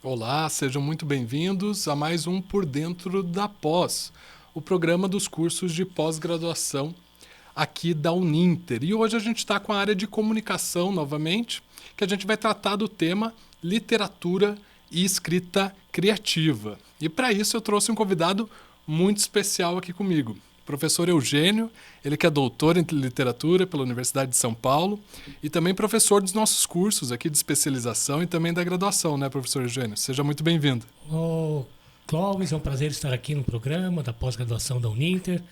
Olá, sejam muito bem-vindos a mais um Por Dentro da Pós, o programa dos cursos de pós-graduação aqui da Uninter. E hoje a gente está com a área de comunicação novamente, que a gente vai tratar do tema literatura e escrita criativa. E para isso eu trouxe um convidado muito especial aqui comigo. Professor Eugênio, ele que é doutor em literatura pela Universidade de São Paulo e também professor dos nossos cursos aqui de especialização e também da graduação, né, professor Eugênio? Seja muito bem-vindo. Ô, Clóvis, é um prazer estar aqui no programa da pós-graduação da Uninter.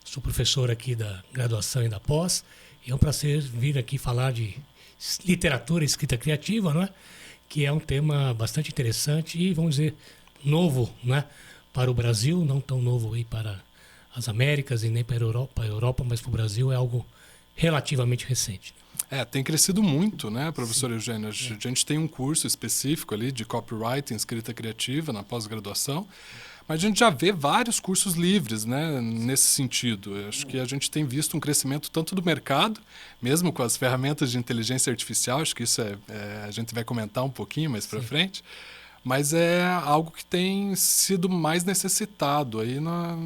Sou professor aqui da graduação e da pós. E é um prazer vir aqui falar de literatura e escrita criativa, não é? Que é um tema bastante interessante e, vamos dizer, novo, né? Para o Brasil, não tão novo aí para as Américas e nem para a Europa, mas para o Brasil é algo relativamente recente. Tem crescido muito, né, professor Eugênio? A gente tem um curso específico ali de copywriting, escrita criativa na pós-graduação, mas a gente já vê vários cursos livres, né, nesse sentido. Eu acho que a gente tem visto um crescimento tanto do mercado, mesmo com as ferramentas de inteligência artificial, acho que isso a gente vai comentar um pouquinho mais para frente, mas é algo que tem sido mais necessitado aí na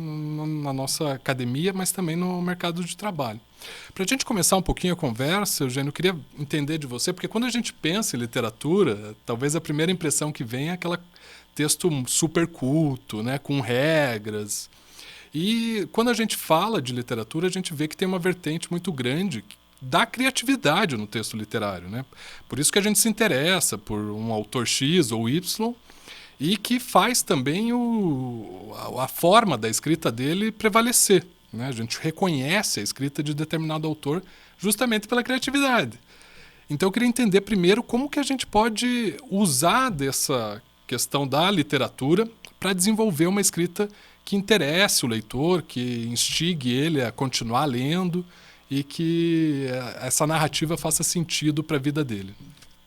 nossa academia, mas também no mercado de trabalho. Para a gente começar um pouquinho a conversa, Eugênio, eu queria entender de você, porque quando a gente pensa em literatura, talvez a primeira impressão que vem é aquele texto super culto, né, com regras. E quando a gente fala de literatura, a gente vê que tem uma vertente muito grande da criatividade no texto literário, né? Por isso que a gente se interessa por um autor X ou Y e que faz também a forma da escrita dele prevalecer, né? A gente reconhece a escrita de determinado autor justamente pela criatividade. Então eu queria entender primeiro como que a gente pode usar dessa questão da literatura para desenvolver uma escrita que interesse o leitor, que instigue ele a continuar lendo e que essa narrativa faça sentido para a vida dele.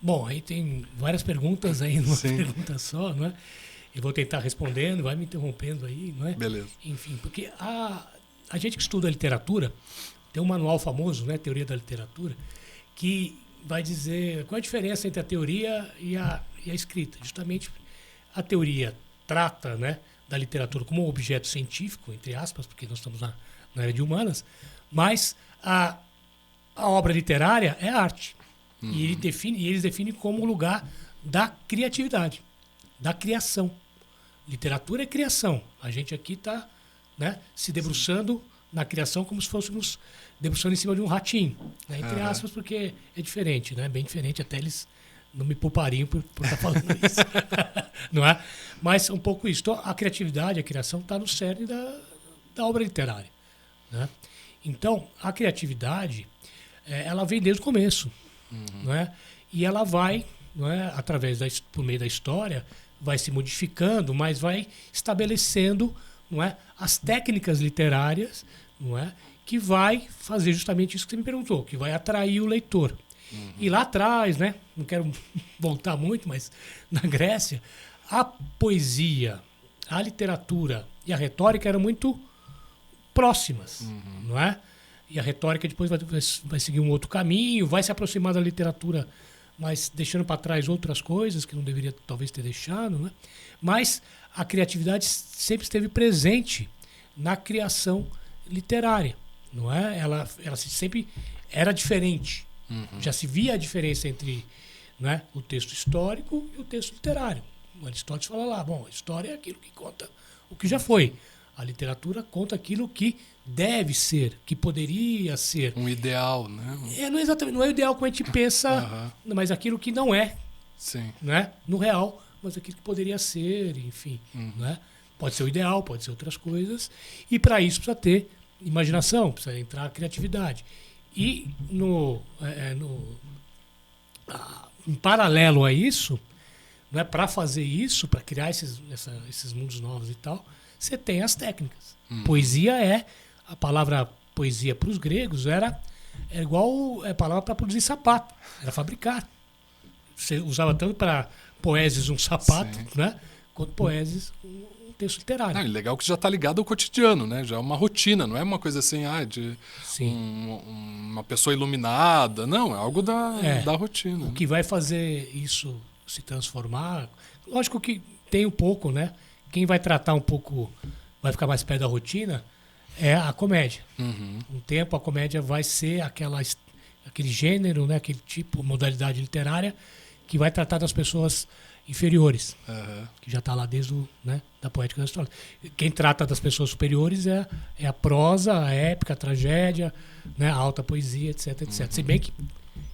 Bom, aí tem várias perguntas aí numa pergunta só, não é? Eu vou tentar respondendo, vai me interrompendo aí, não é? Beleza. Enfim, porque a gente que estuda literatura, tem um manual famoso, né, Teoria da Literatura, que vai dizer qual é a diferença entre a teoria e a escrita. Justamente a teoria trata, né, da literatura como um objeto científico, entre aspas, porque nós estamos na área de humanas, mas a obra literária é arte. Uhum. E eles definem como lugar da criatividade, da criação. Literatura é criação. A gente aqui está, né, se debruçando na criação como se fôssemos debruçando em cima de um ratinho. Né, entre aspas, porque é diferente, né, bem diferente, até eles não me poupariam por estar falando isso. Não é? Mas um pouco isso. Então, a criatividade, a criação está no cerne da obra literária. Né? Então, a criatividade, ela vem desde o começo. Não é? E ela vai, não é, por meio da história, vai se modificando, mas vai estabelecendo, não é, as técnicas literárias, não é, que vai fazer justamente isso que você me perguntou, que vai atrair o leitor. E lá atrás, né, não quero voltar muito, mas na Grécia, a poesia, a literatura e a retórica eram muito próximas, não é? E a retórica depois vai seguir um outro caminho, vai se aproximar da literatura, mas deixando para trás outras coisas que não deveria talvez ter deixado, né? Mas a criatividade sempre esteve presente na criação literária, não é? Ela sempre era diferente. Já se via a diferença entre, né, o texto histórico e o texto literário. Aristóteles fala lá, bom, a história é aquilo que conta o que já foi. A literatura conta aquilo que deve ser, que poderia ser. Um ideal, né? Não é o ideal como a gente pensa, mas aquilo que não é. Sim. Né? No real, mas aquilo que poderia ser, enfim. Né? Pode ser o ideal, pode ser outras coisas. E para isso precisa ter imaginação, precisa entrar a criatividade. E em paralelo a isso, né, para fazer isso, para criar esses mundos novos e tal, você tem as técnicas. Poesia a palavra poesia para os gregos era igual a palavra para produzir sapato, era fabricar. Você usava tanto para poeses um sapato, né, quanto poeses um texto literário. Não, legal que já está ligado ao cotidiano, né? Já é uma rotina, não é uma coisa assim, de uma pessoa iluminada. Não, é algo da rotina. O que vai fazer isso se transformar, lógico que tem um pouco, né? Quem vai tratar um pouco, vai ficar mais perto da rotina, é a comédia. Um tempo a comédia vai ser aquele gênero, né? Aquele tipo, modalidade literária que vai tratar das pessoas inferiores, que já está lá desde da poética da história. Quem trata das pessoas superiores é a prosa, a épica, a tragédia, né? A alta poesia, etc, etc. Se bem que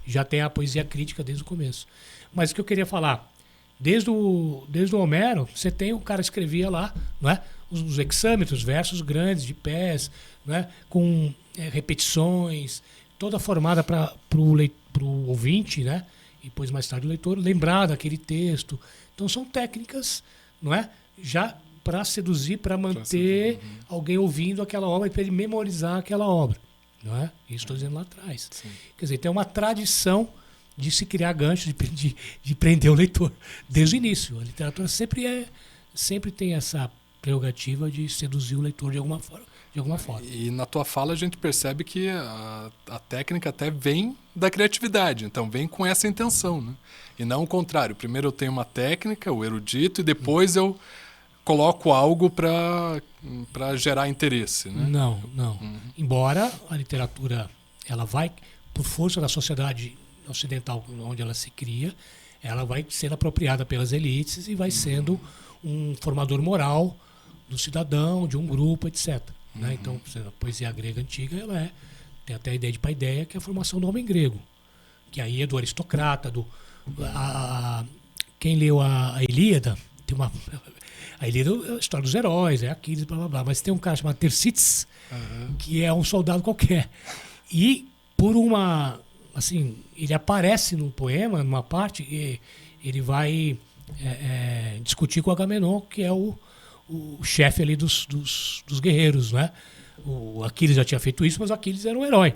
já tem a poesia crítica desde o começo. Mas o que eu queria falar, desde o Homero, você tem o cara escrevia lá, não é? Os hexâmetros, versos grandes, de pés, né? Com repetições, toda formada para o ouvinte, né? E depois, mais tarde, o leitor lembrar daquele texto. Então, são técnicas, não é? Já para seduzir, para manter alguém ouvindo aquela obra e para ele memorizar aquela obra. Não é? Isso estou dizendo lá atrás. Sim. Quer dizer, tem uma tradição de se criar ganchos, de prender o leitor desde o início. A literatura sempre tem essa prerrogativa de seduzir o leitor de alguma forma. E na tua fala a gente percebe que a técnica até vem da criatividade, então vem com essa intenção, né? E não o contrário. Primeiro eu tenho uma técnica, o erudito, e depois eu coloco algo para gerar interesse, né? Não. Embora a literatura, ela vai, por força da sociedade ocidental onde ela se cria, ela vai sendo apropriada pelas elites e vai sendo um formador moral do cidadão, de um grupo, etc. Né? Então, a poesia grega antiga, ela tem até a ideia de paideia, que é a formação do homem grego, que aí é do aristocrata, quem leu a Ilíada, tem uma... A Ilíada é a história dos heróis, é Aquiles, blá blá blá, mas tem um cara chamado Tercites, que é um soldado qualquer. E por uma... Assim, ele aparece no poema, numa parte, e ele vai discutir com Agamenon, que é o chefe ali dos guerreiros, né? O Aquiles já tinha feito isso, mas o Aquiles era um herói.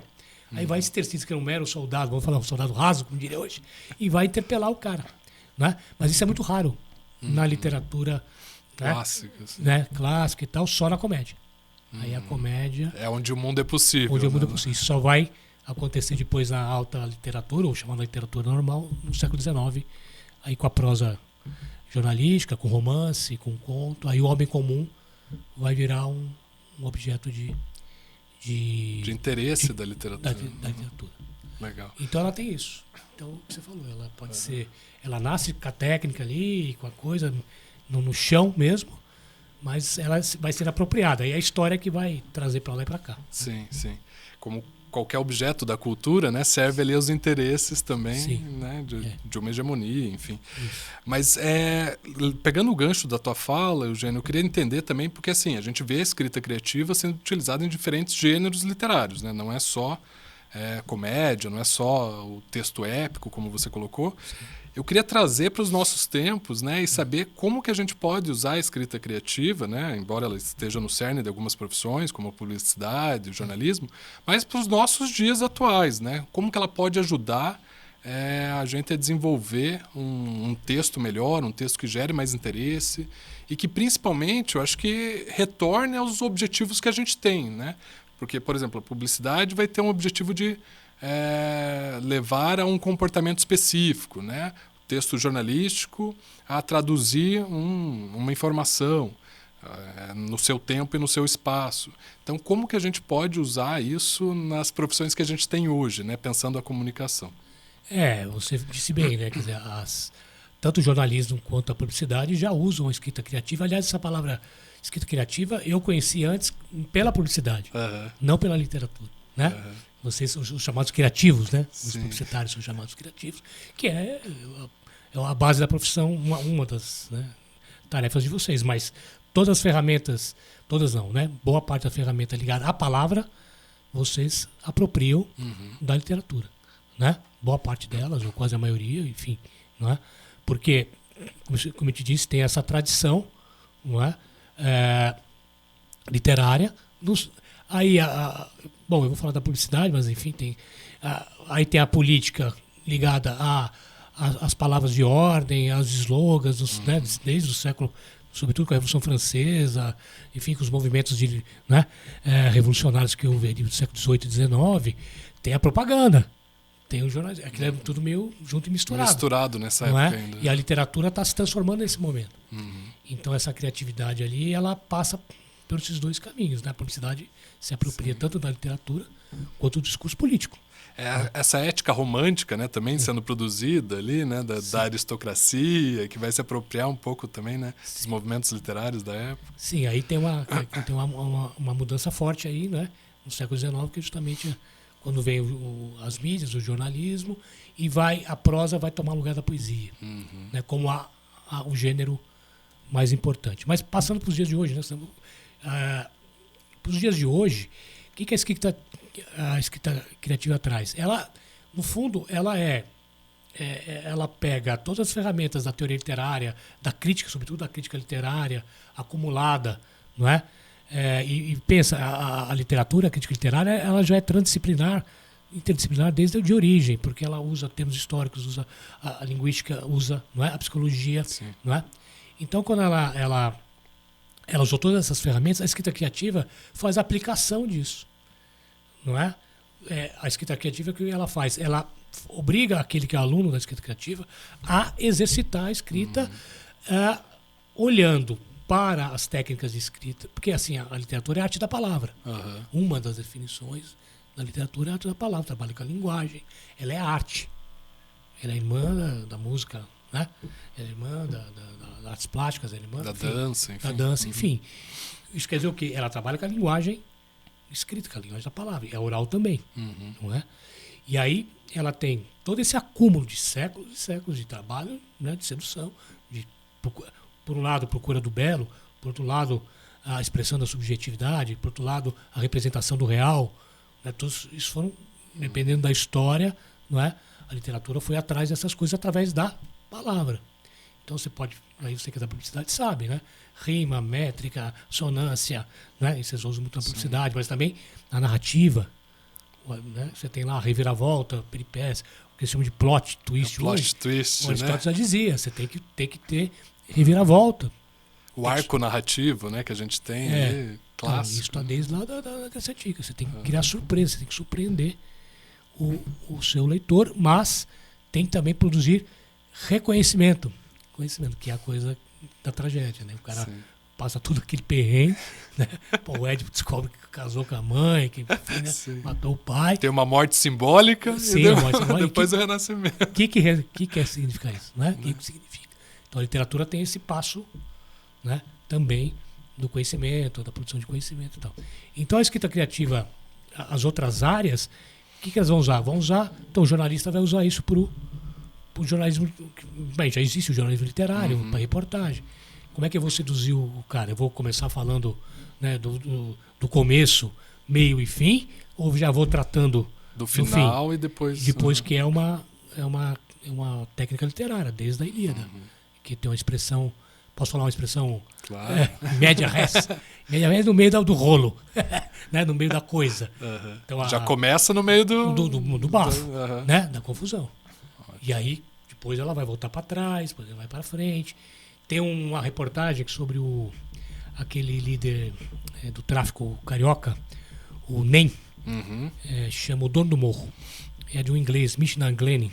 Aí vai esse Tercites, que era um mero soldado, vamos falar um soldado raso, como diria hoje, e vai interpelar o cara, né? Mas isso é muito raro na literatura clássica, né? Clássica e tal, só na comédia. Aí a comédia... É onde o mundo é possível. Onde o mundo é possível. Isso só vai acontecer depois na alta literatura, ou chamada literatura normal, no século XIX, aí com a prosa jornalística, com romance, com conto. Aí o homem comum vai virar um objeto de interesse da literatura. Da literatura. Legal. Então ela tem isso. Então, o que você falou, ela pode ser... Ela nasce com a técnica ali, com a coisa no chão mesmo, mas ela vai ser apropriada. Aí é a história que vai trazer para lá e para cá. Sim. Como qualquer objeto da cultura, né, serve ali aos interesses também, né, de uma hegemonia, enfim. Isso. Mas pegando o gancho da tua fala, Eugênio, eu queria entender também, porque assim, a gente vê a escrita criativa sendo utilizada em diferentes gêneros literários, né? Não é só comédia, não é só o texto épico, como você colocou. Sim. Eu queria trazer para os nossos tempos, né, e saber como que a gente pode usar a escrita criativa, né, embora ela esteja no cerne de algumas profissões, como a publicidade, o jornalismo, mas para os nossos dias atuais, né, como que ela pode ajudar a gente a desenvolver um texto melhor, um texto que gere mais interesse e que, principalmente, eu acho que retorne aos objetivos que a gente tem, né? Porque, por exemplo, a publicidade vai ter um objetivo de levar a um comportamento específico, né? O texto jornalístico a traduzir uma informação no seu tempo e no seu espaço. Então, como que a gente pode usar isso nas profissões que a gente tem hoje, né? Pensando a comunicação? Você disse bem, né? Quer dizer, tanto o jornalismo quanto a publicidade já usam a escrita criativa. Aliás, essa palavra escrita criativa eu conheci antes pela publicidade, não pela literatura, né? Vocês são os chamados criativos, né? Os publicitários são chamados criativos, que é a base da profissão, uma das tarefas de vocês. Mas todas as ferramentas, todas não, né? Boa parte da ferramenta ligada à palavra, vocês apropriam da literatura, né? Boa parte delas, ou quase a maioria, enfim, não é? Porque, como eu te disse, tem essa tradição, não é? Literária. Aí, bom, eu vou falar da publicidade, mas enfim, aí tem a política ligada às palavras de ordem, aos slogans, né, desde o século, sobretudo com a Revolução Francesa, enfim, com os movimentos revolucionários que houve do século XVIII e XIX, tem a propaganda, Tem o jornalismo. Aquilo é tudo meio junto e misturado. Misturado nessa não época é? ainda. E a literatura está se transformando nesse momento. Uhum. Então essa criatividade ali, ela passa por esses dois caminhos. Né? A publicidade se apropria tanto da literatura quanto do discurso político. Essa ética romântica, né, também sendo produzida ali, né, da aristocracia, que vai se apropriar um pouco também, né, dos movimentos literários da época. Sim, aí tem uma mudança forte aí, né, no século XIX, que é justamente quando vem as mídias, o jornalismo, e a prosa vai tomar lugar da poesia, né, como o gênero mais importante. Mas passando para os dias de hoje, né, para os dias de hoje, o que a escrita criativa traz? Ela, no fundo, ela pega todas as ferramentas da teoria literária, da crítica, sobretudo da crítica literária, acumulada, não é? E pensa, a literatura, a crítica literária, ela já é interdisciplinar desde de origem, porque ela usa termos históricos, usa a linguística, usa, não é? A psicologia, Sim. não é? Então, quando ela usou todas essas ferramentas, a escrita criativa faz a aplicação disso. Não é? A escrita criativa, o que ela faz? Ela obriga aquele que é aluno da escrita criativa a exercitar a escrita olhando para as técnicas de escrita, porque assim, a literatura é a arte da palavra. Uma das definições da literatura é a arte da palavra, trabalha com a linguagem, ela é arte. Ela é irmã da música, né? Ela é irmã das artes plásticas, ela é irmã da dança, enfim. Isso quer dizer o quê? Ela trabalha com a linguagem escrita, com a linguagem da palavra, é oral também, não é? E aí ela tem todo esse acúmulo de séculos e séculos de trabalho, né, de sedução, por um lado procura do belo, por outro lado a expressão da subjetividade, por outro lado a representação do real, né, todos isso foram, dependendo da história, não é? A literatura foi atrás dessas coisas através da palavra. Então aí você que é da publicidade sabe, né? Rima, métrica, sonância, né? E vocês usam muito na publicidade, mas também na narrativa, né? Você tem lá a reviravolta, peripécia, o que eles chamam de plot twist. Plot twist, o né? Aristóteles já dizia, você tem que ter reviravolta. O arco narrativo, né, que a gente tem ali, clássico. Então, isso está desde lá da Grécia Antiga. Você tem que criar surpresa, você tem que surpreender o seu leitor, mas tem que também produzir reconhecimento, que é a coisa da tragédia, né? O cara passa tudo aquele perrengue, né? Pô, o Édipo descobre que casou com a mãe, que enfim, né? Matou o pai. Tem uma morte simbólica. Sim, uma morte simbólica. Depois o renascimento. O que quer significar isso? Né? O que significa? Então a literatura tem esse passo, né? Também do conhecimento, da produção de conhecimento e tal. Então a escrita criativa, as outras áreas, o que elas vão usar? Então o jornalista vai usar isso para o jornalismo. Bem, já existe o jornalismo literário, para reportagem. Como é que eu vou seduzir o cara? Eu vou começar falando, né, do começo, meio e fim, ou já vou tratando do final fim? E depois que é uma técnica literária, desde a Ilíada, que tem uma expressão. Posso falar uma expressão? Claro. Média res. Média res no meio do rolo, né? No meio da coisa. Então, já começa no meio do bafo, né? Da confusão. Ótimo. E aí, depois ela vai voltar para trás, depois ela vai para frente. Tem uma reportagem sobre aquele líder do tráfico carioca, o NEM, chama O Dono do Morro. É de um inglês, Mishnah Glenning.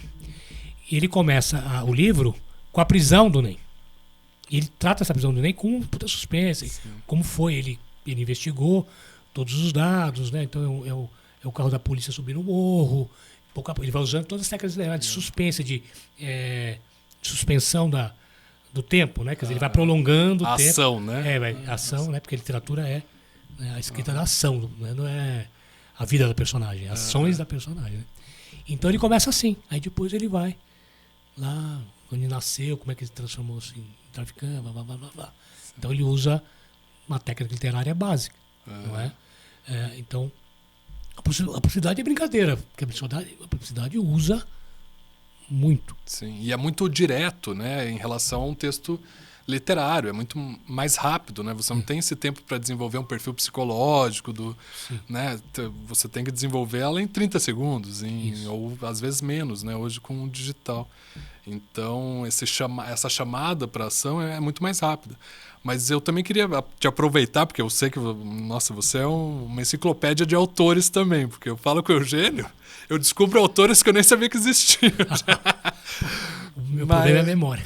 E ele começa o livro com a prisão do NEM. Ele trata essa prisão do NEM com puta suspense. Como foi? Ele investigou todos os dados, né? Então é o carro da polícia subindo o morro. Ele vai usando todas as técnicas de suspense, de suspensão do tempo, né? Quer dizer, ele vai prolongando o tempo. Ação, né? Ação, né? Porque a literatura é a escrita da ação, né? Não é a vida da personagem, ações da personagem. Né? Então ele começa assim. Aí depois ele vai lá, quando ele nasceu, como é que ele se transformou assim, traficante, blá, blá, blá, blá, blá. Então ele usa uma técnica literária básica, não é? Então, a publicidade é brincadeira, porque a publicidade usa muito. Sim, e é muito direto, né, em relação a um texto literário, é muito mais rápido, né? Você não tem esse tempo para desenvolver um perfil psicológico, né? Você tem que desenvolver ela em 30 segundos, ou às vezes menos, né? Hoje com o digital. Então, essa chamada para ação é muito mais rápida. Mas eu também queria te aproveitar, porque eu sei que, nossa, você é uma enciclopédia de autores também, porque eu falo com o Eugênio, eu descubro autores que eu nem sabia que existiam. O meu problema é a memória.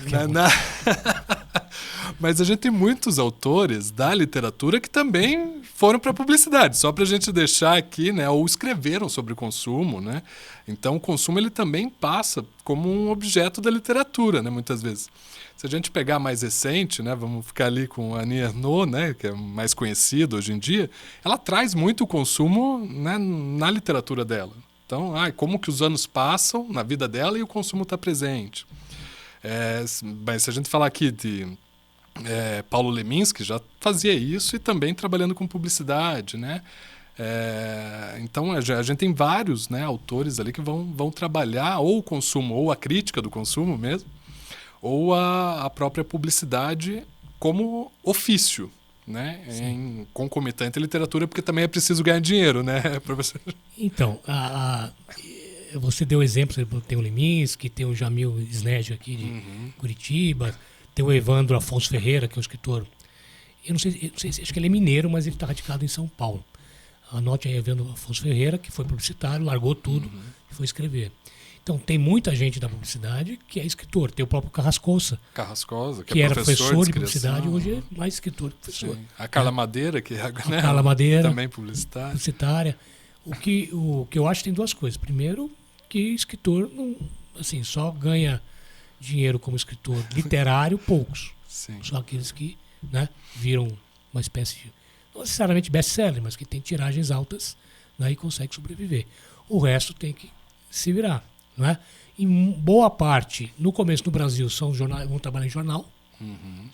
Mas a gente tem muitos autores da literatura que também foram para a publicidade, só para a gente deixar aqui, né, ou escreveram sobre o consumo, né? Então o consumo ele também passa como um objeto da literatura, né, muitas vezes. Se a gente pegar mais recente, né, vamos ficar ali com a Annie Ernaux, né, que é mais conhecida hoje em dia, ela traz muito o consumo, né, na literatura dela. Então, como que os anos passam na vida dela e o consumo está presente. Mas se a gente falar aqui de Paulo Leminski, já fazia isso e também trabalhando com publicidade, né? Então a gente tem vários, né, autores ali que vão trabalhar ou o consumo, ou a crítica do consumo mesmo, ou a própria publicidade como ofício, né? Em concomitante à literatura, porque também é preciso ganhar dinheiro, né, professor? Então, você deu exemplos, tem o Leminski, tem o Jamil Sneddon aqui de Curitiba, tem o Evandro Afonso Ferreira, que é um escritor, eu não sei, acho que ele é mineiro, mas ele está radicado em São Paulo. Anote aí, Evandro Afonso Ferreira, que foi publicitário, largou tudo e foi escrever. Então, tem muita gente da publicidade que é escritor. Tem o próprio Carrascosa, que é era professor de criação. publicidade, hoje é mais escritor que professor. Sim. A Carla Madeira, que é, né, Carla Madeira, também publicitária. O que eu acho que tem duas coisas. Primeiro, que escritor não, assim, só ganha dinheiro como escritor literário, poucos. Sim. Só aqueles que, né, viram uma espécie de, não necessariamente best-seller, mas que tem tiragens altas, né, e consegue sobreviver. O resto tem que se virar. Né? Em boa parte, no começo no Brasil, vão trabalhar em jornal.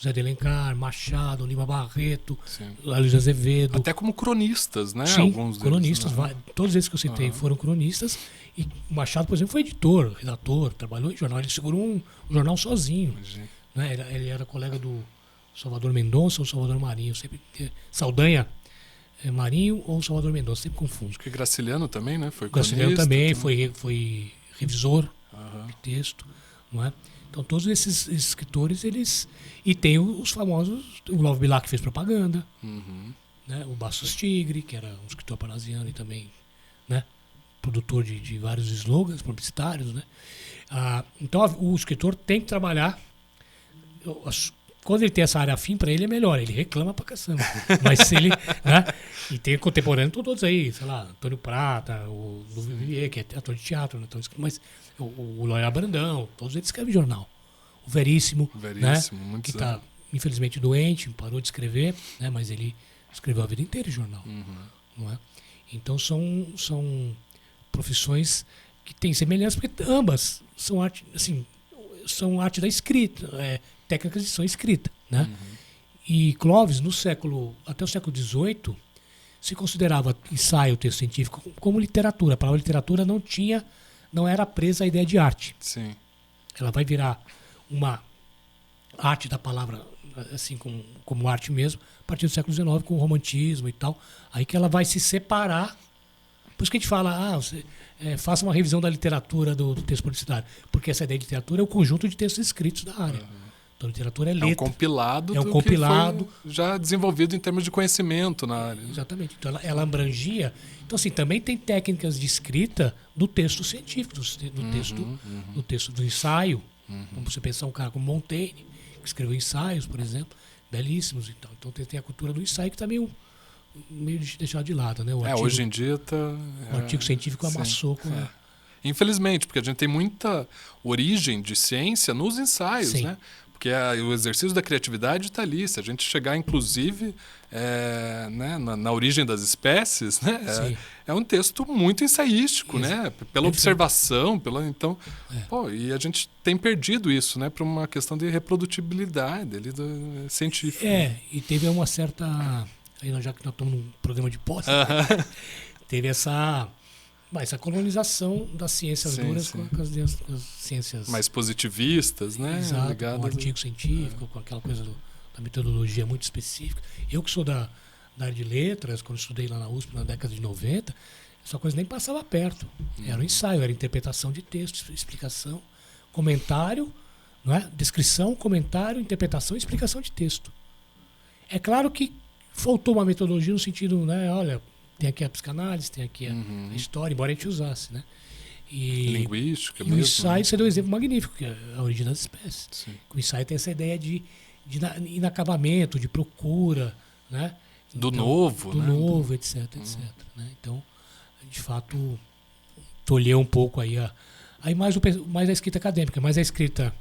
Zé de Alencar, Machado, Lima Barreto, Luiz Azevedo. Até como cronistas, né? Sim, alguns cronistas. deles, né? Todos esses que eu citei foram cronistas. E Machado, por exemplo, foi editor, redator, trabalhou em jornal. Ele segurou um jornal sozinho. Né? Ele era colega do Salvador Mendonça ou Salvador Marinho. Sempre Saldanha Marinho ou Salvador Mendonça, sempre confundo. Acho que Graciliano também, né? Foi Graciliano também foi revisor de texto, não é? Então todos esses escritores, eles... E tem os famosos, o Love Bilac que fez propaganda, né? O Bastos Tigre, que era um escritor parnasiano e também, né, produtor de vários slogans publicitários, né? Então o escritor tem que trabalhar... Quando ele tem essa área afim, para ele é melhor, ele reclama pra caçamba. Mas se ele. Né? E tem contemporâneos todos aí, sei lá, Antônio Prata, o Vivier, que é ator de teatro, né? Mas o Loya Brandão, todos eles escrevem jornal. O Veríssimo, né? Que está infelizmente doente, parou de escrever, né? Mas ele escreveu a vida inteira em jornal. Não é? Então são profissões que têm semelhança, porque ambas são arte, assim, são arte da escrita, técnicas de edição escrita, né? E Clovis, até o século XVIII, se considerava ensaio, texto científico, como literatura. A palavra literatura não era presa à ideia de arte. Sim. Ela vai virar uma arte da palavra, assim, como arte mesmo, a partir do século XIX, com o romantismo e tal. Aí que ela vai se separar. Por isso que a gente fala, faça uma revisão da literatura do texto publicitário. Porque essa ideia de literatura é o conjunto de textos escritos da área. Então, a literatura é letra. É um compilado que foi já desenvolvido em termos de conhecimento na área. Exatamente. Então, ela abrangia... Então, assim, também tem técnicas de escrita do texto científico, do texto do ensaio. Como você pensar um cara como Montaigne, que escreveu ensaios, por exemplo, belíssimos. Então tem a cultura do ensaio que também meio deixado de lado, né? Hoje em dia o artigo científico amassou com... Infelizmente, porque a gente tem muita origem de ciência nos ensaios, né? Porque o exercício da criatividade está ali. Se a gente chegar, inclusive, né, na origem das espécies, né, é um texto muito ensaístico, né? Pela observação, e a gente tem perdido isso, né, para uma questão de reprodutibilidade ali científica. E teve uma certa... Aí já que nós estamos num programa de pós, teve essa colonização das ciências duras com as ciências... mais positivistas, né? Exato, com o artigo científico, com aquela coisa da metodologia muito específica. Eu que sou da área de letras, quando estudei lá na USP na década de 90, essa coisa nem passava perto. Era um ensaio, era interpretação de texto, explicação, comentário, não é? Descrição, comentário, interpretação e explicação de texto. É claro que faltou uma metodologia no sentido, né? Olha, tem aqui a psicanálise, tem aqui a história, embora a gente usasse, né? Linguística e mesmo. o ensaio, você deu um exemplo magnífico, que é a origem das espécies. Sim. O ensaio tem essa ideia de inacabamento, de procura, né? Do Então, novo, do né? novo, etc, etc. Né? Então, de fato, tolheu um pouco aí mais a escrita acadêmica, mas a escrita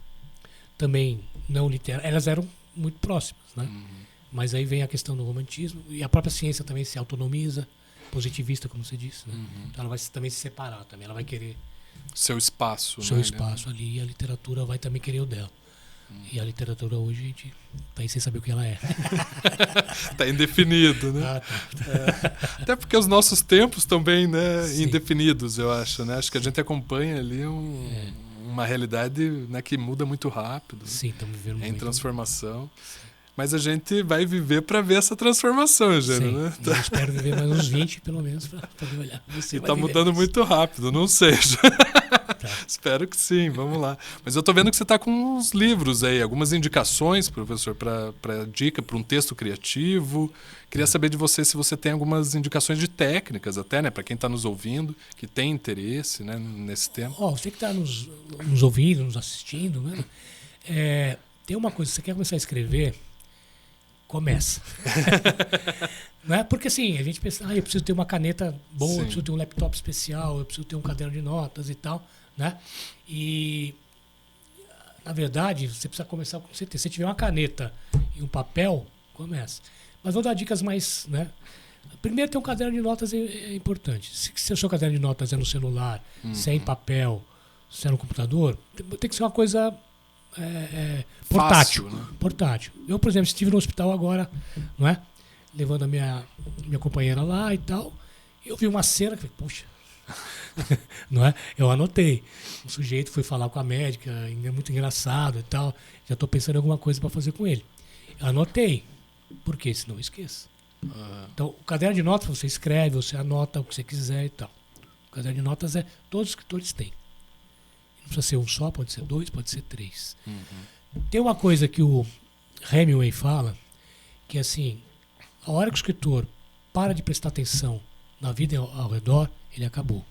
também não literária, elas eram muito próximas, né? Mas aí vem a questão do romantismo e a própria ciência também se autonomiza, positivista, como você disse, né? Então ela vai também se separar também, ela vai querer seu espaço, seu né? espaço ali, e a literatura vai também querer o dela. E a literatura hoje, a gente tá aí sem saber o que ela é. Tá indefinido, né? Até porque os nossos tempos também, né, indefinidos, eu acho, né? Acho que a gente acompanha ali uma realidade, né, que muda muito rápido. Sim, estamos vivendo em muito. transformação. Mas a gente vai viver para ver essa transformação, Eugênio, né? Eu espero viver mais uns 20, pelo menos, para poder olhar. Você tá mudando muito rápido, não sei. Tá. Espero que sim, vamos lá. Mas eu tô vendo que você tá com uns livros aí, algumas indicações, professor, para dica, para um texto criativo. Queria saber de você se você tem algumas indicações de técnicas até, né? Para quem está nos ouvindo, que tem interesse, né, nesse tema. Você que está nos ouvindo, nos assistindo, né? Tem uma coisa, você quer começar a escrever, começa. Não é? Porque assim, a gente pensa, eu preciso ter uma caneta boa, eu preciso ter um laptop especial, eu preciso ter um caderno de notas e tal, né? E na verdade, você precisa começar com certeza. Se tiver uma caneta e um papel, começa. Mas vou dar dicas mais, né? Primeiro, ter um caderno de notas é importante. Se o seu caderno de notas é no celular, se é em papel, se é no computador, tem que ser uma coisa portátil. Fácil, né? Portátil. Eu, por exemplo, estive no hospital agora, não é? Levando a minha companheira lá e tal. Eu vi uma cena que falei, puxa, não é? Eu anotei. O sujeito foi falar com a médica, é muito engraçado e tal. Já estou pensando em alguma coisa para fazer com ele. Eu anotei. Por quê? Senão eu esqueço. Então, o caderno de notas você escreve, você anota o que você quiser e tal. O caderno de notas todos os escritores têm. Não precisa ser um só, pode ser 2, pode ser 3. Tem uma coisa que o Hemingway fala, que é assim, a hora que o escritor para de prestar atenção na vida ao redor, ele acabou.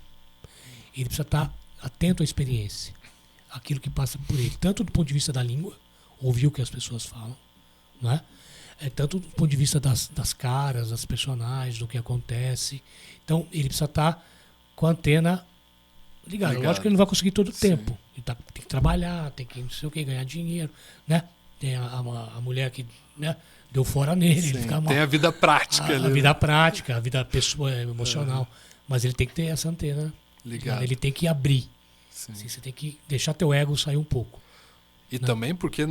Ele precisa estar atento à experiência, aquilo que passa por ele, tanto do ponto de vista da língua, ouvir o que as pessoas falam, não é? Tanto do ponto de vista das caras, das personagens, do que acontece. Então, ele precisa estar com a antena ligada. Lógico que ele não vai conseguir todo o tempo. Ele tem que trabalhar, tem que não sei o que, ganhar dinheiro, né? Tem a mulher que, né, deu fora nele. Ele fica mal. Tem a vida prática ali. A vida prática, a vida pessoal, emocional. Mas ele tem que ter essa antena ligada. Ele tem que abrir. Assim, você tem que deixar teu ego sair um pouco. E também porque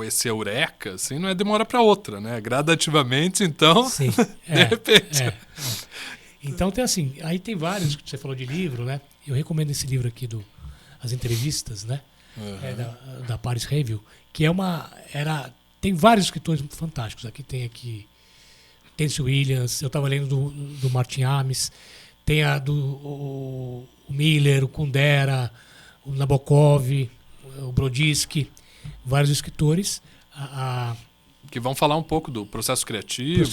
esse eureka, assim, não é de uma hora para outra, né? Gradativamente, então, sim, de repente. Então tem assim, aí tem vários, que você falou de livro, né? Eu recomendo esse livro aqui as entrevistas, né? Da Paris Review, que tem vários escritores fantásticos. Aqui tem Tennessee Williams, eu estava lendo do Martin Amis, tem a o Miller, o Kundera, o Nabokov, o Broditsky, vários escritores. Que vão falar um pouco do processo criativo.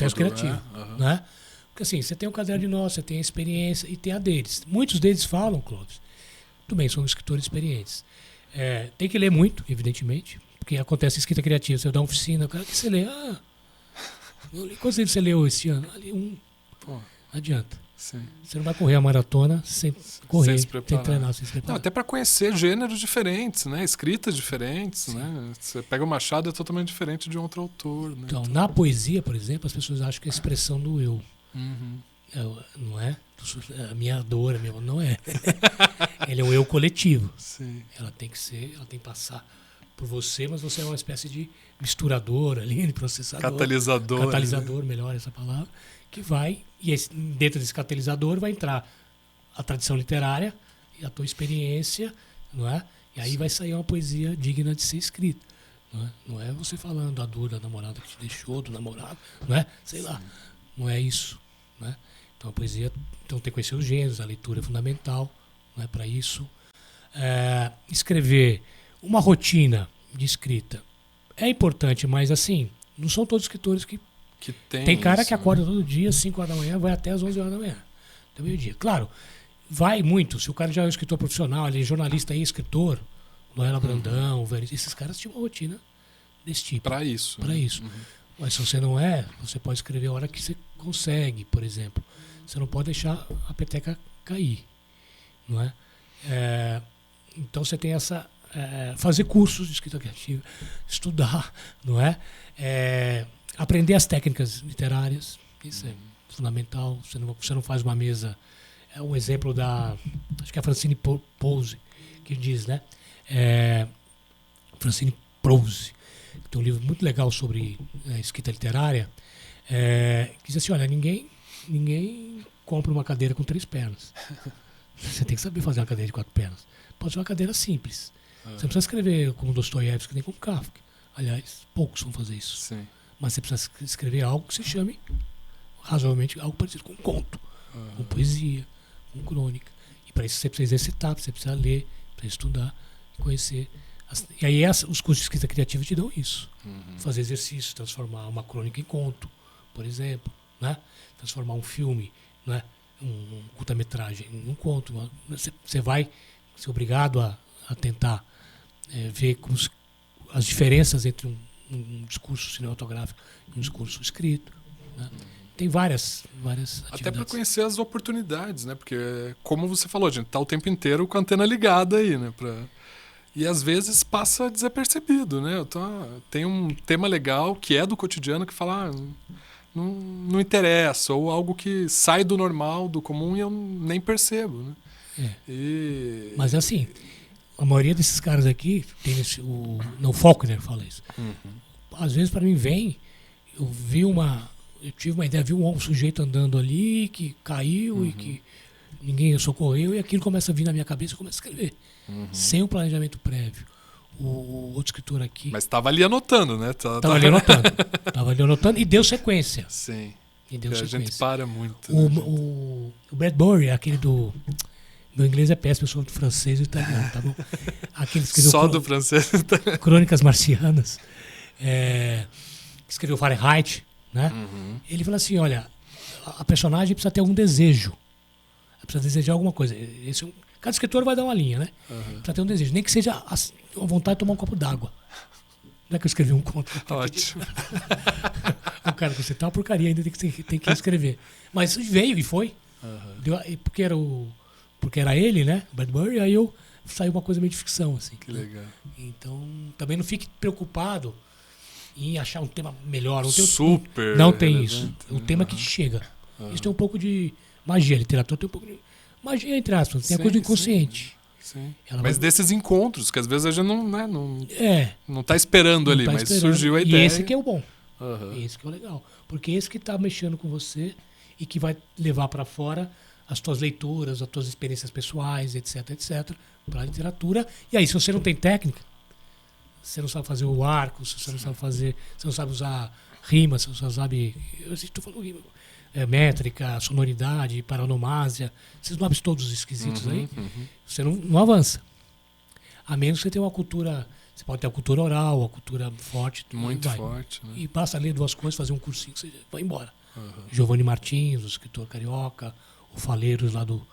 Né? Porque assim, você tem o caderno de notas, você tem a experiência e tem a deles. Muitos deles falam, Clóvis, também são escritores experientes. Tem que ler muito, evidentemente, porque acontece escrita criativa. Você dá uma oficina, o cara que você lê. Quantos livros você leu esse ano? Ali não adianta. Sim. Você não vai correr a maratona sem correr, sem treinar, sem se preparar. Não, até para conhecer gêneros diferentes, né? Escritas diferentes, né? Você pega o Machado, é totalmente diferente de um outro autor. Né? Então, na poesia, por exemplo, as pessoas acham que é a expressão do eu. Não é? A minha dor, não é. Ele é um eu coletivo. Sim. Ela tem que passar por você, mas você é uma espécie de misturador ali, de processador. Catalisador, melhor essa palavra. Que vai, e dentro desse catalisador vai entrar a tradição literária e a tua experiência, não é? E aí vai sair uma poesia digna de ser escrita. Não é você falando da dor da namorada que te deixou, do namorado, não é? Sei lá. Não é isso. Né? Então a poesia tem que conhecer os gêneros, a leitura é fundamental, não é para isso. Escrever uma rotina de escrita é importante, mas assim, não são todos escritores que tem cara isso, que acorda todo dia, 5 horas da manhã, vai até as 11 horas da manhã, até meio-dia. Claro, vai muito. Se o cara já é um escritor profissional, ele é jornalista e escritor, Noela Brandão, esses caras tinham uma rotina desse tipo. Para isso. Para isso. Mas se você não é, você pode escrever a hora que você consegue, por exemplo. Você não pode deixar a peteca cair. Não é? Então você tem essa... fazer cursos de escrita criativa, estudar, não é? Aprender as técnicas literárias, isso é fundamental. Você não faz uma mesa... É um exemplo acho que é a Francine Prose que diz, né? Francine Prose, que tem um livro muito legal sobre escrita literária, que diz assim, olha, ninguém compra uma cadeira com 3 pernas. Você tem que saber fazer uma cadeira de 4 pernas. Pode ser uma cadeira simples. Você não precisa escrever como Dostoiévski nem como Kafka. Aliás, poucos vão fazer isso. Sim. Mas você precisa escrever algo que se chame razoavelmente algo parecido com conto, com poesia, com crônica. E para isso você precisa exercitar, você precisa ler, precisa estudar, conhecer. E aí os cursos de escrita criativa te dão isso. Fazer exercício, transformar uma crônica em conto, por exemplo, né? Transformar um filme, né? Um curta-metragem em um conto. Você vai ser obrigado a tentar ver as diferenças entre um discurso cinematográfico e um discurso escrito, né? Tem várias atividades. Até para conhecer as oportunidades, né? Porque, como você falou, a gente tá o tempo inteiro com a antena ligada aí, né? E às vezes passa desapercebido, né? Tem um tema legal que é do cotidiano que fala, não interessa, ou algo que sai do normal, do comum, e eu nem percebo, né? Mas assim, a maioria desses caras aqui, tem o Faulkner fala isso. Às vezes para mim eu tive uma ideia, vi um sujeito andando ali que caiu e que ninguém socorreu, e aquilo começa a vir na minha cabeça e eu começo a escrever. Sem um planejamento prévio. O outro escritor aqui... Mas estava ali anotando, né? Estava ali anotando e deu sequência. Sim. E deu sequência. A gente para muito. O Bradbury, aquele do... Meu inglês é péssimo, eu sou do francês e italiano, tá bom? Aquele que escreveu Só do francês. Crônicas Marcianas. Que escreveu Fahrenheit, né? Ele fala assim, olha, a personagem precisa ter algum desejo. Ela precisa desejar alguma coisa. Cada escritor vai dar uma linha, né? Precisa ter um desejo. Nem que seja a vontade de tomar um copo d'água. Não é que eu escrevi um conto. Ótimo. O cara, você tá uma porcaria, ainda tem que escrever. Mas veio e foi. Porque era ele, né? Bradbury, aí saiu uma coisa meio de ficção, assim. Que legal. Então, também não fique preocupado em achar um tema melhor. Super. Não tem isso. O tema que te chega. Isso tem um pouco de magia. A literatura tem um pouco de magia, entre aspas. Tem a coisa do inconsciente. Sim. Mas desses encontros, que às vezes a gente não tá esperando não ali, tá mas esperando. surgiu a ideia. E esse que é o bom. Esse que é o legal. Porque esse que tá mexendo com você e que vai levar para fora as tuas leituras, as tuas experiências pessoais, etc, para a literatura. E aí, se você não tem técnica, você não sabe fazer o arco, se você não sabe fazer, você não sabe usar rima, se você não sabe, eu estou falando rima, métrica, sonoridade, paronomásia, esses nomes todos esquisitos aí, você não avança. A menos que você tenha uma cultura, você pode ter a cultura oral, a cultura forte. Muito forte. Né? E basta ler 2 coisas, fazer um cursinho, você vai embora. Giovanni Martins, o escritor carioca, o Faleiros lá do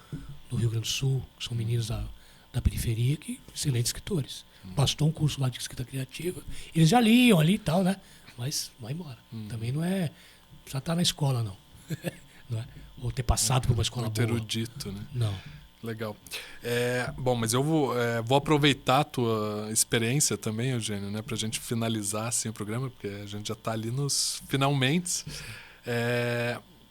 Rio Grande do Sul, que são meninos da periferia, que excelentes escritores. Bastou um curso lá de escrita criativa. Eles já liam ali e tal, né? Mas vai embora. Também não é já estar na escola, não. Não é? Ou ter passado por uma escola boa. Erudito, né? Não. Legal. Bom, mas eu vou aproveitar a tua experiência também, Eugênio, né? Pra gente finalizar assim, o programa, porque a gente já está ali nos finalmente.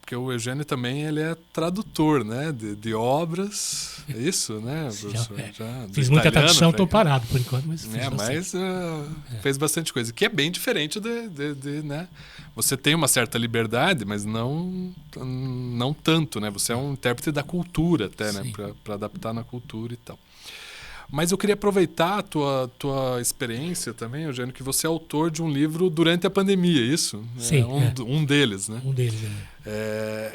Porque o Eugênio também ele é tradutor, né, de obras, é isso, né, professor? Fiz muita tradução, estou parado por enquanto, mas fez bastante coisa, que é bem diferente de né? Você tem uma certa liberdade, mas não tanto, né? Você é um intérprete da cultura até, né, para adaptar na cultura e tal. Mas eu queria aproveitar a tua experiência também, Eugênio, que você é autor de um livro durante a pandemia, isso? Sim. Um deles, né? Um deles,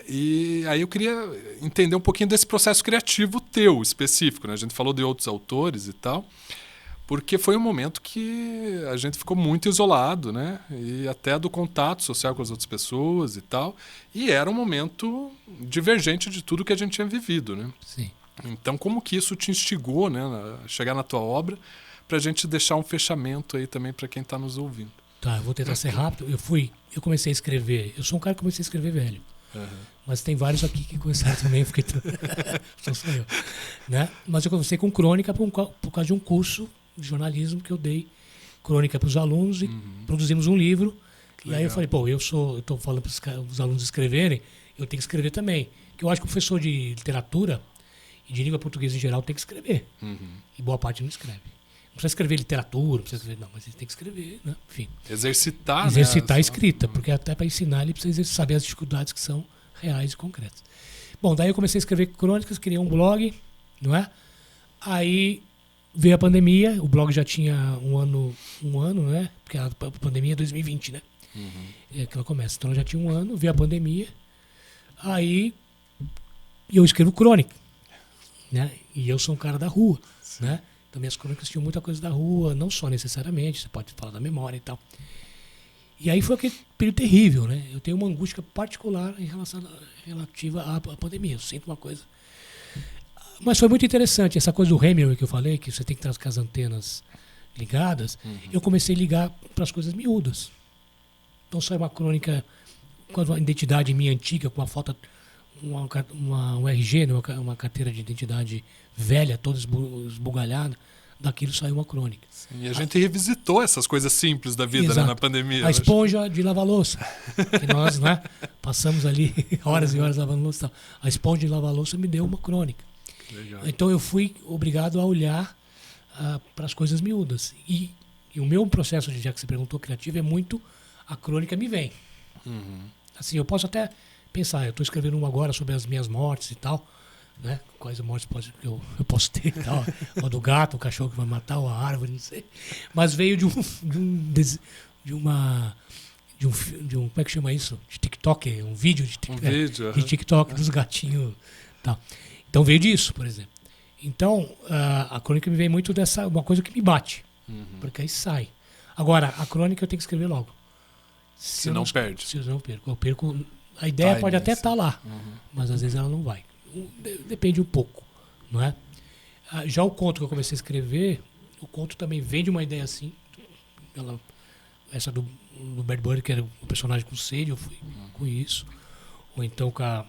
E aí eu queria entender um pouquinho desse processo criativo teu, específico, né? A gente falou de outros autores e tal, porque foi um momento que a gente ficou muito isolado, né? E até do contato social com as outras pessoas e tal. E era um momento divergente de tudo que a gente tinha vivido, né? Sim. Então, como que isso te instigou, né, a chegar na tua obra, para a gente deixar um fechamento aí também para quem está nos ouvindo? Tá, eu vou tentar ser rápido. Eu comecei a escrever. Eu sou um cara que comecei a escrever velho. Mas tem vários aqui que começaram também, eu fiquei... sou eu, né? Mas eu comecei com crônica por causa de um curso de jornalismo que eu dei, crônica para os alunos, e produzimos um livro. E aí eu falei, pô, eu estou falando para os alunos escreverem, eu tenho que escrever também. Porque eu acho que o professor de literatura e de língua portuguesa em geral tem que escrever. E boa parte não escreve. Não precisa escrever literatura, não precisa escrever, não, mas ele tem que escrever, né? Enfim. Exercitar, né? A escrita, porque até para ensinar ele precisa saber as dificuldades que são reais e concretas. Bom, daí eu comecei a escrever crônicas, criei um blog, não é? Aí veio a pandemia, o blog já tinha um ano, né? Porque a pandemia é 2020, né? É que ela começa. Então ela já tinha um ano, veio a pandemia, aí eu escrevo crônica, né? E eu sou um cara da rua, né? Então minhas crônicas tinham muita coisa da rua, não só necessariamente, você pode falar da memória e tal. E aí foi aquele período terrível, né? Eu tenho uma angústia particular relativa à pandemia. Eu sinto uma coisa. Mas foi muito interessante. Essa coisa do Hemingway que eu falei, que você tem que estar com as antenas ligadas, eu comecei a ligar para as coisas miúdas. Então saiu uma crônica com a identidade minha antiga, com uma foto, um RG, né? Uma carteira de identidade velha, toda esbugalhada. Daquilo saiu uma crônica. Sim, e a gente revisitou essas coisas simples da vida, né, na pandemia. A esponja de lavar louça, que nós, né, passamos ali horas e horas lavando louça. A esponja de lavar louça me deu uma crônica. Legal. Então eu fui obrigado a olhar para as coisas miúdas. E o meu processo, já que você perguntou, criativo, é muito a crônica me vem. Assim, eu posso até pensar, eu estou escrevendo uma agora sobre as minhas mortes e tal, né? Quais mortes que eu posso ter, tal, ou do gato, o cachorro que vai matar, ou a árvore, não sei. Mas veio de um como é que chama isso? De TikTok, um vídeo de TikTok, de TikTok dos gatinhos, tal. Então veio disso, por exemplo. Então a crônica me vem muito dessa uma coisa que me bate, porque aí sai. Agora a crônica eu tenho que escrever logo. Se não perde. Se eu não perco, eu perco. A ideia pode até estar lá, mas às vezes ela não vai. Depende um pouco, não é? Já o conto que eu comecei a escrever, o conto também vem de uma ideia assim. Essa do Bad Bunny, que era o personagem com sede, eu fui com isso. Ou então com a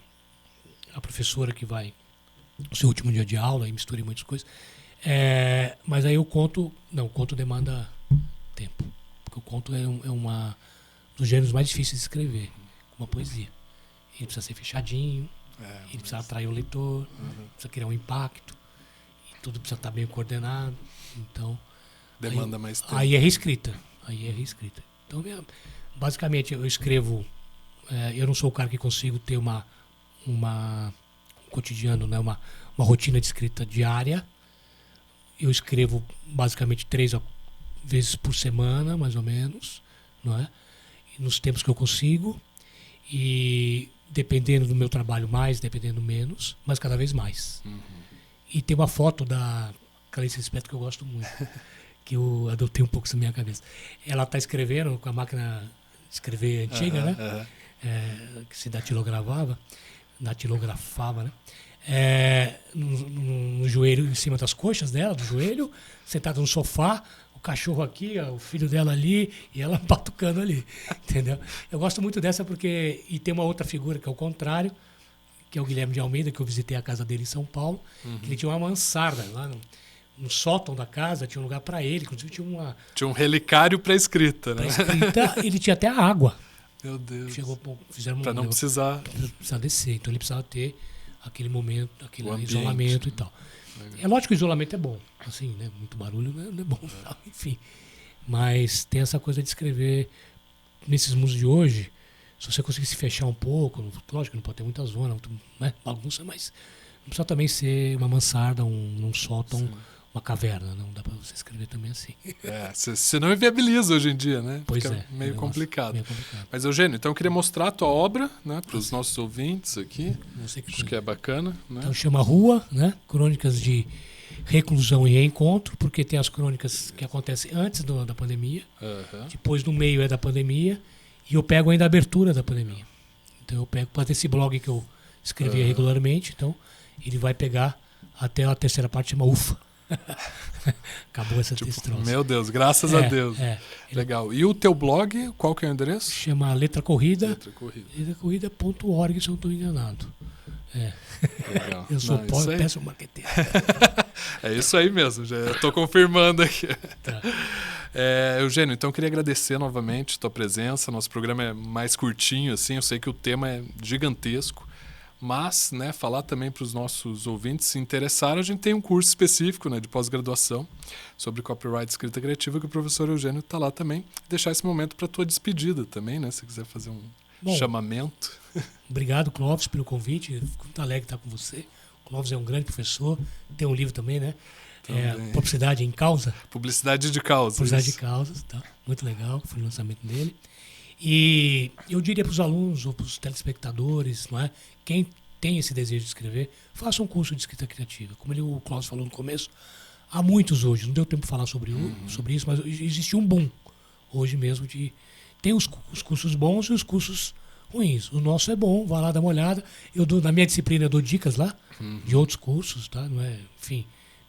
professora que vai no seu último dia de aula e mistura muitas coisas. Mas aí o conto demanda tempo. Porque o conto é uma dos gêneros mais difíceis de escrever, uma poesia. Ele precisa ser fechadinho. Ele precisa atrair o leitor, precisa criar um impacto, e tudo precisa estar bem coordenado. Então, demanda mais tempo. Aí é reescrita. Então, basicamente, eu escrevo. Eu não sou o cara que consigo ter um cotidiano, né, uma rotina de escrita diária. Eu escrevo basicamente 3 vezes por semana, mais ou menos, não é? Nos tempos que eu consigo. E dependendo do meu trabalho mais, dependendo menos, mas cada vez mais. E tem uma foto da Clarice Lispector que eu gosto muito, que eu adotei um pouco isso na minha cabeça. Ela está escrevendo com a máquina de escrever antiga, né? Que se datilografava, né? No joelho, em cima das coxas dela, do joelho, sentada no sofá, o cachorro aqui, o filho dela ali, e ela batucando ali, entendeu? Eu gosto muito dessa porque... E tem uma outra figura que é o contrário, que é o Guilherme de Almeida, que eu visitei a casa dele em São Paulo, que ele tinha uma mansarda lá no sótão da casa, tinha um lugar para ele, inclusive tinha um relicário para escrita, né? Ele tinha até a água. Meu Deus. Para não precisar descer, então ele precisava ter aquele momento, aquele ambiente, isolamento e tal. É lógico que o isolamento é bom, assim, né? Muito barulho não é bom, enfim. Mas tem essa coisa de escrever nesses mundos de hoje, se você conseguir se fechar um pouco, lógico que não pode ter muita zona, né? Bagunça, mas não precisa também ser uma mansarda, um sótão, uma caverna, não dá para você escrever também assim. Você não inviabiliza hoje em dia, né? Pois Fica meio complicado. Meio complicado. Mas, Eugênio, então eu queria mostrar a tua obra, né, para os nossos ouvintes aqui. Acho que é bacana. Né? Então chama Rua, né? Crônicas de reclusão e reencontro, porque tem as crônicas que acontecem antes da pandemia, depois no meio é da pandemia, e eu pego ainda a abertura da pandemia. Então eu pego para esse blog que eu escrevia regularmente, então ele vai pegar até a terceira parte, chama UFA. Acabou esse troço. Meu Deus, graças a Deus. Legal. E o teu blog, qual que é o endereço? Chama Letra Corrida. Letracorrida.org, se eu não estou enganado. Legal. Eu sou péssimo marqueteiro. É isso aí mesmo, já estou confirmando aqui. Tá. Eugênio, então eu queria agradecer novamente a tua presença. Nosso programa é mais curtinho, assim, eu sei que o tema é gigantesco. Mas, né, falar também para os nossos ouvintes se interessarem, a gente tem um curso específico, né, de pós-graduação sobre copyright e escrita criativa que o professor Eugênio está lá também. Deixar esse momento para a tua despedida também, né, se quiser fazer um chamamento. Obrigado, Clóvis, pelo convite. Fico muito alegre de estar com você. O Clóvis é um grande professor. Tem um livro também, né? Publicidade em Causa. Publicidade de Causas. Publicidade de Causas, tá? Muito legal, foi o lançamento dele. E eu diria para os alunos ou para os telespectadores, não é? Quem tem esse desejo de escrever, faça um curso de escrita criativa. Como o Clóvis falou no começo, há muitos hoje, não deu tempo de falar sobre isso, mas existe um boom hoje mesmo. Tem os cursos bons e os cursos ruins. O nosso é bom, vai lá dar uma olhada. Na minha disciplina eu dou dicas lá de outros cursos, tá? Não é? Enfim,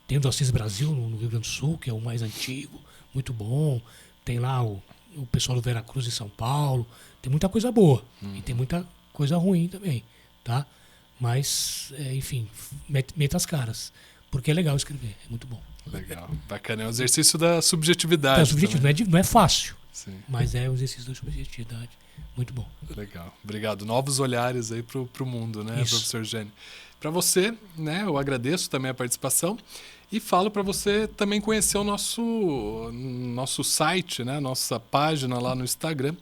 tem o do Assis Brasil no Rio Grande do Sul, que é o mais antigo, muito bom. Tem lá o pessoal do Veracruz em São Paulo. Tem muita coisa boa e tem muita coisa ruim também, tá? Mas, enfim, meta as caras. Porque é legal escrever, é muito bom. Legal, bacana. É um exercício da subjetividade. Não é fácil, sim, mas é um exercício da subjetividade. Muito bom. Legal, obrigado. Novos olhares aí pro mundo, né, professor Eugênio? Para você, né, eu agradeço também a participação e falo para você também conhecer o nosso site, né, nossa página lá no Instagram,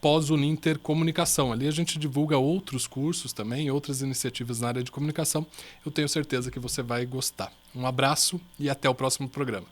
@pós-unintercomunicação. Ali a gente divulga outros cursos também, outras iniciativas na área de comunicação. Eu tenho certeza que você vai gostar. Um abraço e até o próximo programa.